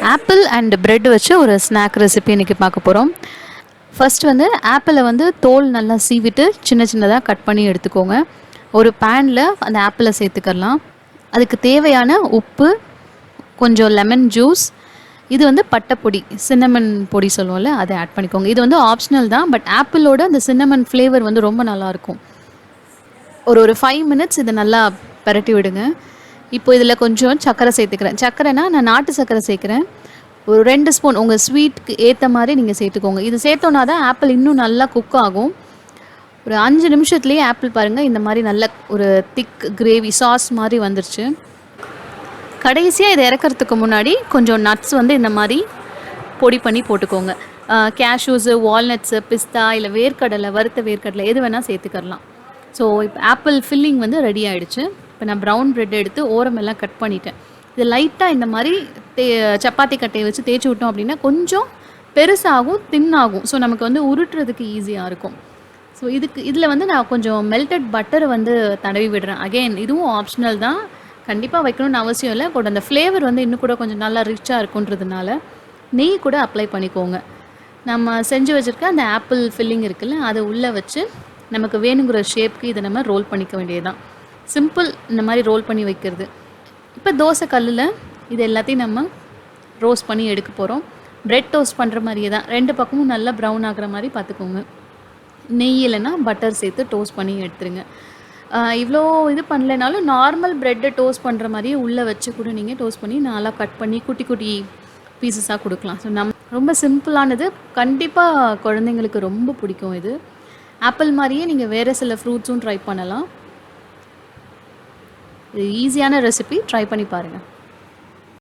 Apple and bread வச்சு ஒரு snack recipe இன்றைக்கி பார்க்க போகிறோம். ஃபர்ஸ்ட் வந்து ஆப்பிளை வந்து தோல் நல்லா சீவிட்டு சின்ன சின்னதாக கட் பண்ணி எடுத்துக்கோங்க. ஒரு பேனில் அந்த ஆப்பிளை சேர்த்துக்கலாம். அதுக்கு தேவையான உப்பு, கொஞ்சம் லெமன் ஜூஸ், இது வந்து பட்டைப்பொடி, சின்னமன் பொடி சொல்லுவோம்ல, அதை ஆட் பண்ணிக்கோங்க. இது வந்து ஆப்ஷனல் தான், பட் ஆப்பிளோட அந்த சின்னமன் ஃப்ளேவர் வந்து ரொம்ப நல்லாயிருக்கும். ஒரு 5 மினிட்ஸ் இதை நல்லா பரட்டி விடுங்க. இப்போ இதில் கொஞ்சம் சர்க்கரை சேர்த்துக்கிறேன். சர்க்கரைனா நான் நாட்டு சர்க்கரை சேர்க்குறேன். ஒரு 2 ஸ்பூன் உங்கள் ஸ்வீட்டுக்கு ஏற்ற மாதிரி நீங்கள் சேர்த்துக்கோங்க. இது சேர்த்தோன்னா தான் ஆப்பிள் இன்னும் நல்லா குக் ஆகும். ஒரு 5 நிமிஷத்துலேயே ஆப்பிள் பாருங்கள் இந்த மாதிரி நல்ல ஒரு திக் கிரேவி சாஸ் மாதிரி வந்துருச்சு. கடைசியாக இதை இறக்கிறதுக்கு முன்னாடி கொஞ்சம் நட்ஸ் வந்து இந்த மாதிரி பொடி பண்ணி போட்டுக்கோங்க. கேஷ்யூஸு, வால்நட்ஸு, பிஸ்தா, இல்லை வேர்க்கடலை, வறுத்த வேர்க்கடலை எது வேணால் சேர்த்துக்கலாம். ஸோ இப்போ ஆப்பிள் ஃபில்லிங் வந்து ரெடி ஆகிடுச்சு. இப்போ நான் ப்ரௌன் ப்ரெட் எடுத்து ஓரமெல்லாம் கட் பண்ணிட்டேன். இது லைட்டாக இந்த மாதிரி சப்பாத்தி கட்டையை வச்சு தேய்ச்சி விட்டோம் அப்படின்னா கொஞ்சம் பெருசாகும், தின்னாகும். ஸோ நமக்கு வந்து உருட்டுறதுக்கு ஈஸியாக இருக்கும். ஸோ இதில் வந்து நான் கொஞ்சம் மெல்டட் பட்டரை வந்து தடவி விடுறேன். அகெயின் இதுவும் ஆப்ஷனல் தான், கண்டிப்பாக வைக்கணும்னு அவசியம் இல்லை. பட் அந்த ஃப்ளேவர் வந்து இன்னும் கூட கொஞ்சம் நல்லா ரிச்சாக இருக்குன்றதுனால நெய் கூட அப்ளை பண்ணிக்கோங்க. நம்ம செஞ்சு வச்சுருக்க அந்த ஆப்பிள் ஃபில்லிங் இருக்குல்ல, அதை உள்ளே வச்சு நமக்கு வேணுங்கிற ஷேப்புக்கு இதை நம்ம ரோல் பண்ணிக்க வேண்டியதுதான். சிம்பிள் இந்த மாதிரி ரோல் பண்ணி வைக்கிறது. இப்போ தோசை கல்லில் இது எல்லாத்தையும் நம்ம ரோஸ்ட் பண்ணி எடுக்க போகிறோம். ப்ரெட் டோஸ்ட் பண்ணுற மாதிரியே தான், 2 பக்கமும் நல்லா ப்ரௌன் ஆகிற மாதிரி பார்த்துக்கோங்க. நெய் இல்லைன்னா பட்டர் சேர்த்து டோஸ்ட் பண்ணி எடுத்துருங்க. இவ்வளோ இது பண்ணலைனாலும் நார்மல் ப்ரெட்டை டோஸ்ட் பண்ணுற மாதிரியே உள்ளே வச்சு கூட நீங்கள் டோஸ்ட் பண்ணி நல்லா கட் பண்ணி குட்டி குட்டி பீசஸாக கொடுக்கலாம். ஸோ ரொம்ப சிம்பிளானது, கண்டிப்பாக குழந்தைங்களுக்கு ரொம்ப பிடிக்கும். இது ஆப்பிள் மாதிரியே நீங்கள் வேறு சில ஃப்ரூட்ஸும் ட்ரை பண்ணலாம். இது ஈஸியான ரெசிபி, ட்ரை பண்ணி பாருங்கள்.